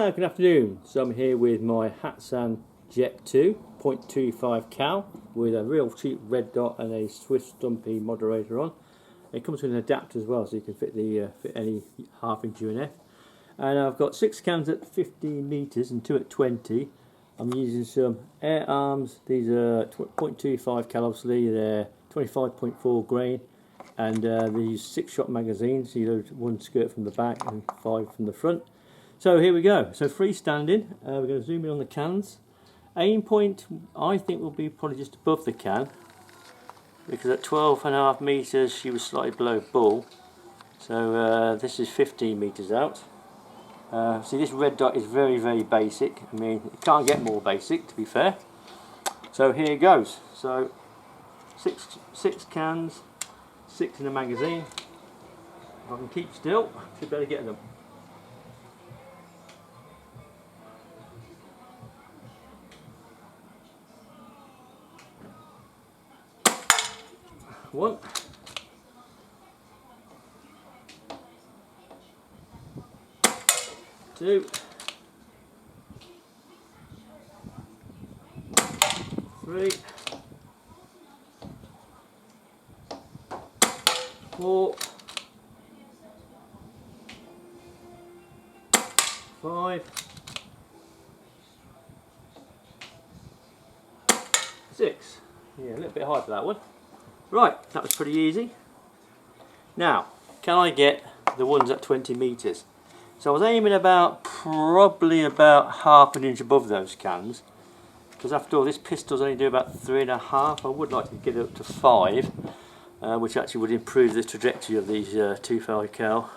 Good afternoon. So I'm here with my Hatsan Jet 2 .25 cal with a real cheap red dot and a Swiss Stumpy moderator on. It comes with an adapter as well, so you can fit any half-inch UNF. And I've got 6 cans at 15 metres and 2 at 20. I'm using some air arms. These are .25 cal, obviously. They're 25.4 grain, and they use 6-shot magazines. So you load 1 skirt from the back and 5 from the front. So here we go. So freestanding, we're going to zoom in on the cans. Aim point, I think, will be probably just above the can, because at 12.5 metres she was slightly below bull. So this is 15 metres out. See, this red dot is very, very basic. I mean, it can't get more basic, to be fair. So here it goes. So six cans, 6 in a magazine. If I can keep still, should be able to get them. One, two, three, 4, 5, 6. Yeah, a little bit high for that one. Right, that was pretty easy. Now, can I get the ones at 20 metres? So I was aiming probably about half an inch above those cans, because after all, this pistol's only do about 3.5. I would like to get it up to 5, which actually would improve the trajectory of these 25 cal,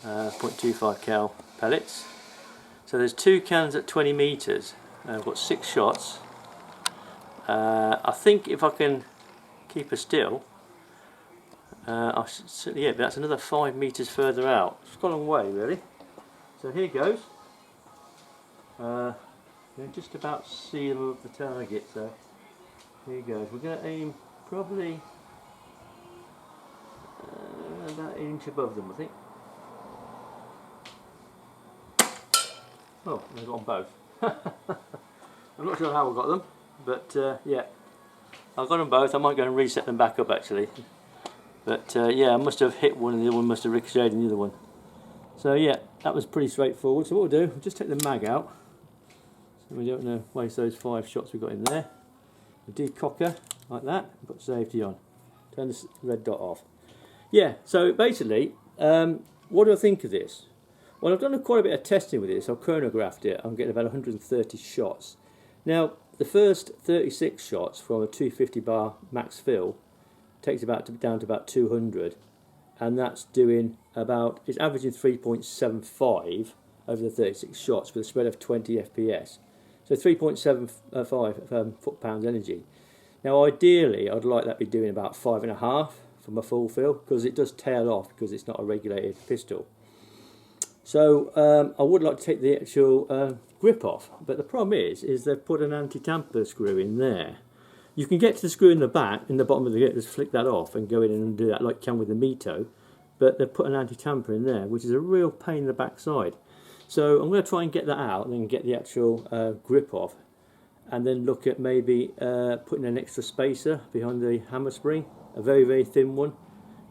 .25 cal pellets. So there's 2 cans at 20 metres. I've got 6 shots. I think if I can keep her still, yeah, but that's another 5 metres further out. It's gone a long way, really. So here goes. Just about see them above the target. So here goes. We're going to aim probably about 1 inch above them, I think. Oh, I got them both. I'm not sure how I got them, but yeah. I've got them both. I might go and reset them back up actually, but yeah, I must have hit one and the other one must have ricocheted in the other one. So yeah, that was pretty straightforward. So what we'll do, we'll just take the mag out, so we don't want to waste those 5 shots we've got in there. We'll decocker like that, and put safety on. Turn this red dot off. Yeah, so basically, what do I think of this? Well, I've done quite a bit of testing with this. I've chronographed it. I'm getting about 130 shots. Now, the first 36 shots from a 250 bar max fill takes down to about 200, and that's doing about, it's averaging 3.75 over the 36 shots with a spread of 20 FPS. So 3.75 foot-pounds energy. Now ideally I'd like that to be doing about 5.5 from a full fill, because it does tail off because it's not a regulated pistol. So I would like to take the actual grip off, but the problem is they've put an anti-tamper screw in there. You can get to the screw in the back, in the bottom of the grip, just flick that off and go in and do that like you can with the Metre, but they've put an anti-tamper in there, which is a real pain in the backside. So I'm going to try and get that out and then get the actual grip off, and then look at maybe putting an extra spacer behind the hammer spring, a very, very thin one,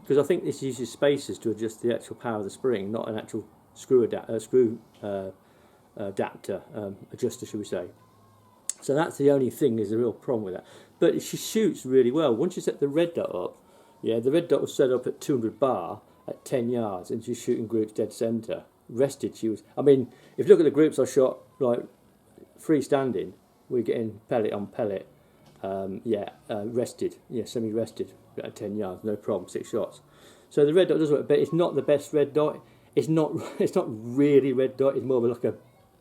because I think this uses spacers to adjust the actual power of the spring, not an actual screw adapter, adjuster, should we say. So that's the only thing, is the real problem with that. But she shoots really well. Once you set the red dot up, yeah, the red dot was set up at 200 bar at 10 yards, and she's shooting groups dead centre. Rested, she was, I mean, if you look at the groups I shot, like freestanding, we're getting pellet on pellet, rested, yeah, semi-rested at 10 yards, no problem, 6 shots. So the red dot does work, but it's not the best red dot. It's not really red dot. It's more of like a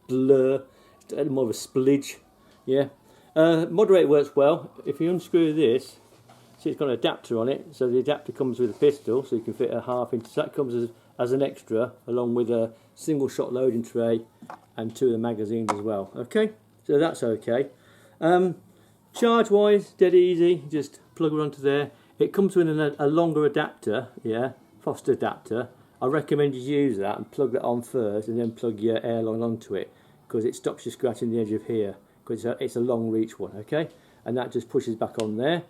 blur, it's more of a splidge. Yeah. Moderator works well. If you unscrew this, see it's got an adapter on it. So the adapter comes with a pistol, so you can fit a half-inch. So that comes as an extra, along with a single shot loading tray and 2 of the magazines as well. Okay, so that's okay. Charge-wise, dead easy. Just plug it onto there. It comes with a longer adapter, yeah, Foster adapter. I recommend you use that and plug that on first and then plug your air line onto it, because it stops you scratching the edge of here, because it's a long reach one, okay? And that just pushes back on there.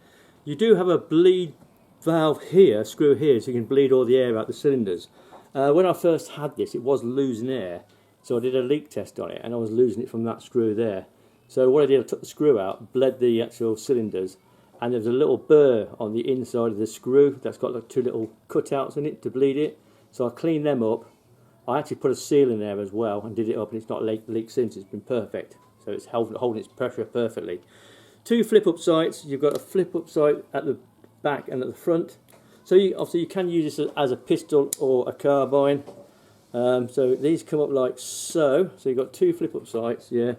You do have a bleed valve here, screw here, so you can bleed all the air out the cylinders. When I first had this, it was losing air, so I did a leak test on it and I was losing it from that screw there. So what I did, I took the screw out, bled the actual cylinders, and there's a little burr on the inside of the screw that's got like 2 little cutouts in it to bleed it. So I cleaned them up. I actually put a seal in there as well and did it up, and it's not leaked since. It's been perfect. So it's holding its pressure perfectly. 2 flip-up sights. You've got a flip-up sight at the back and at the front. So obviously you can use this as a pistol or a carbine. So these come up like so. So you've got 2 flip-up sights, yeah.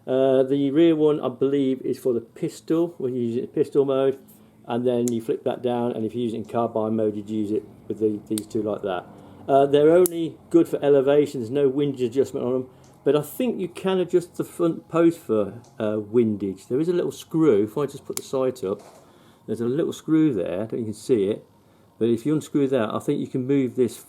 The rear one, I believe, is for the pistol, when you use it in pistol mode, and then you flip that down, and if you use it in carbine mode, you'd use it with these 2 like that. They're only good for elevation, there's no windage adjustment on them, but I think you can adjust the front post for windage. There is a little screw. If I just put the sight up, there's a little screw there, I don't know if you can see it, but if you unscrew that, I think you can move this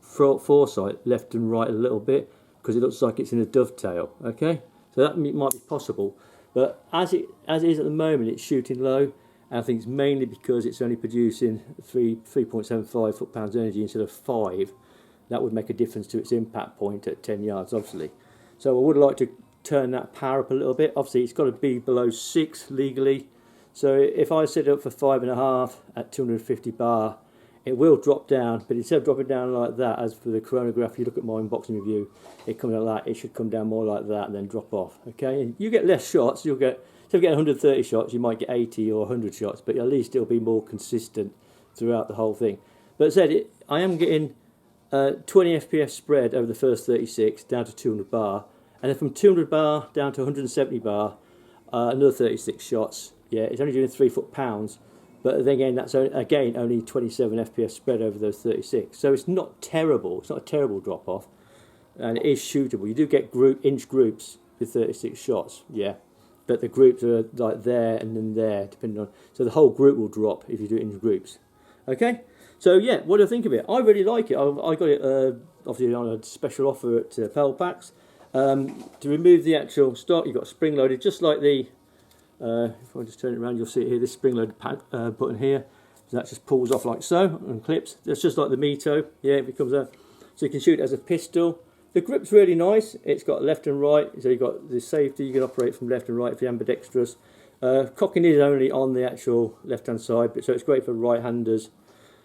foresight left and right a little bit, because it looks like it's in a dovetail, okay? So that might be possible, but as it is at the moment, it's shooting low, and I think it's mainly because it's only producing 3.75 foot-pounds energy instead of 5. That would make a difference to its impact point at 10 yards, obviously. So I would like to turn that power up a little bit. Obviously, it's got to be below 6 legally. So if I set it up for 5.5 at 250 bar, it will drop down, but instead of dropping down like that, as for the chronograph, you look at my unboxing review, it comes like that. It should come down more like that and then drop off, okay? And you get less shots. You'll get, instead of getting 130 shots, you might get 80 or 100 shots, but at least it'll be more consistent throughout the whole thing. But as I said, I am getting 20 FPS spread over the first 36 down to 200 bar, and then from 200 bar down to 170 bar, another 36 shots. Yeah, it's only doing 3 foot-pounds. But then again, that's only 27 FPS spread over those 36. So it's not terrible. It's not a terrible drop-off. And it is shootable. You do get inch groups with 36 shots, yeah. But the groups are like there and then there, depending on... So the whole group will drop if you do it in groups. Okay? So yeah, what do I think of it? I really like it. I got it obviously on a special offer at Pel Packs. To remove the actual stock, you've got spring-loaded, just like the... if I just turn it around, you'll see it here, this spring-loaded button here. So that just pulls off like so and clips. That's just like the Metre, yeah, it becomes a... So you can shoot it as a pistol. The grip's really nice. It's got left and right, so you've got the safety. You can operate from left and right if you're ambidextrous. Cocking is only on the actual left-hand side, but so it's great for right-handers.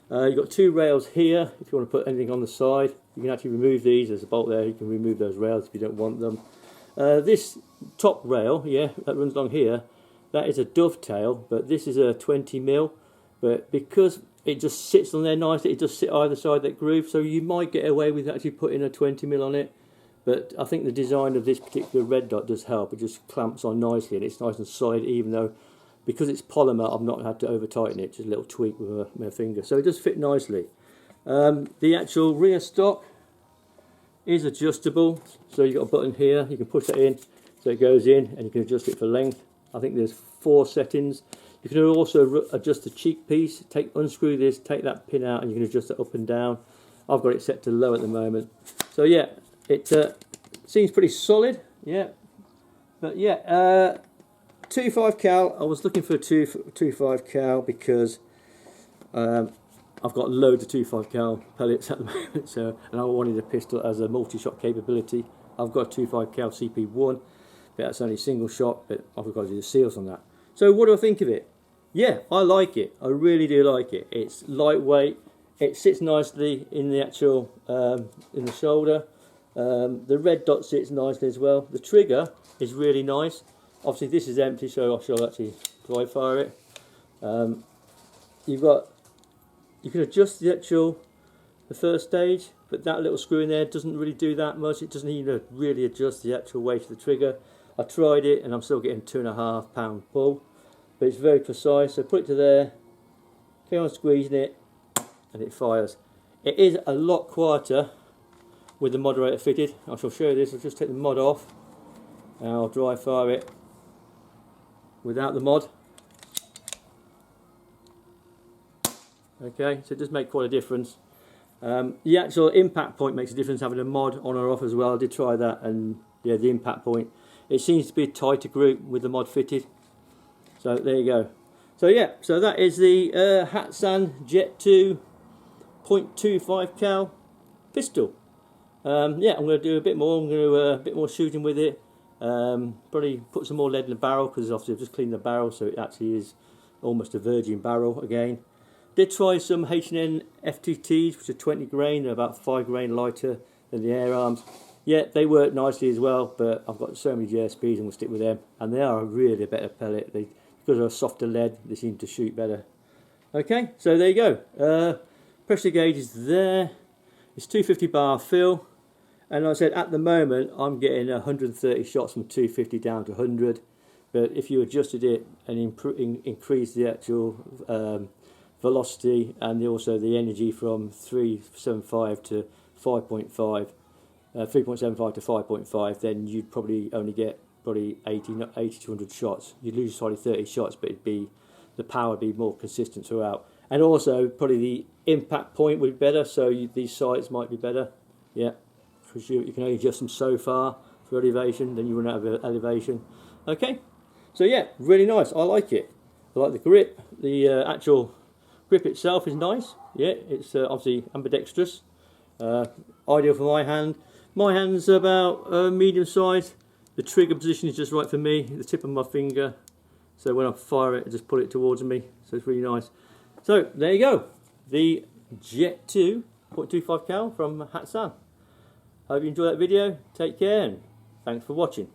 You've got 2 rails here. If you want to put anything on the side, you can actually remove these. There's a bolt there. You can remove those rails if you don't want them. This top rail, yeah, that runs along here, that is a dovetail, but this is a 20mm, but because it just sits on there nicely, it just sits either side of that groove, so you might get away with actually putting a 20mm on it. But I think the design of this particular red dot does help. It just clamps on nicely and it's nice and solid, even though because it's polymer I've not had to over tighten it, just a little tweak with my finger, so it does fit nicely. The actual rear stock is adjustable, so you've got a button here, you can push that in so it goes in and you can adjust it for length. I think there's 4 settings. You can also adjust the cheek piece, unscrew this, take that pin out, and you can adjust it up and down. I've got it set to low at the moment. So yeah, it seems pretty solid, yeah. But yeah, 2.5 cal, I was looking for a 2.5 cal because I've got loads of 2.5 cal pellets at the moment, so, and I wanted a pistol as a multi-shot capability. I've got a 2.5 cal CP1. But that's only single shot, but I've got to do the seals on that. So what do I think of it? Yeah, I like it. I really do like it. It's lightweight. It sits nicely in the actual, in the shoulder. The red dot sits nicely as well. The trigger is really nice. Obviously this is empty, so I shall actually dry fire it. You can adjust the first stage, but that little screw in there doesn't really do that much. It doesn't even really adjust the actual weight of the trigger. I tried it and I'm still getting 2.5 pound pull, but it's very precise. So put it to there, keep on squeezing it, and it fires. It is a lot quieter with the moderator fitted. I shall show you this. I'll just take the mod off and I'll dry fire it without the mod. Okay, so it does make quite a difference. The actual impact point makes a difference having a mod on or off as well. I did try that, and yeah, the impact point, it seems to be a tighter group with the mod fitted. So there you go. So yeah, so that is the Hatsan Jet 2 .25 cal pistol. Yeah, I'm going to do a bit more. I'm going to do a bit more shooting with it. Probably put some more lead in the barrel, because obviously I've just cleaned the barrel, so it actually is almost a virgin barrel again. Did try some H&N FTTs, which are 20 grain. They're about 5 grain lighter than the air arms. Yeah, they work nicely as well, but I've got so many JSPs and we'll stick with them. And they are really a better pellet. Because of a softer lead, they seem to shoot better. Okay, so there you go. Pressure gauge is there. It's 250 bar fill. And like I said, at the moment, I'm getting 130 shots from 250 down to 100. But if you adjusted it and increased the actual velocity and also the energy from 3.75 to 5.5, 3.75 to 5.5, then you'd probably only get 80 to 100 shots. You'd lose probably 30 shots, but the power would be more consistent throughout. And also, probably the impact point would be better, so these sights might be better. Yeah, because you can only adjust them so far for elevation, then you run out of elevation. Okay, so yeah, really nice. I like it. I like the grip. The actual grip itself is nice. Yeah, it's obviously ambidextrous. Ideal for my hand. My hand's about medium size. The trigger position is just right for me, the tip of my finger. So when I fire it, I just pull it towards me. So it's really nice. So there you go. The Jet 2 .25 cal from Hatsan. Hope you enjoyed that video. Take care and thanks for watching.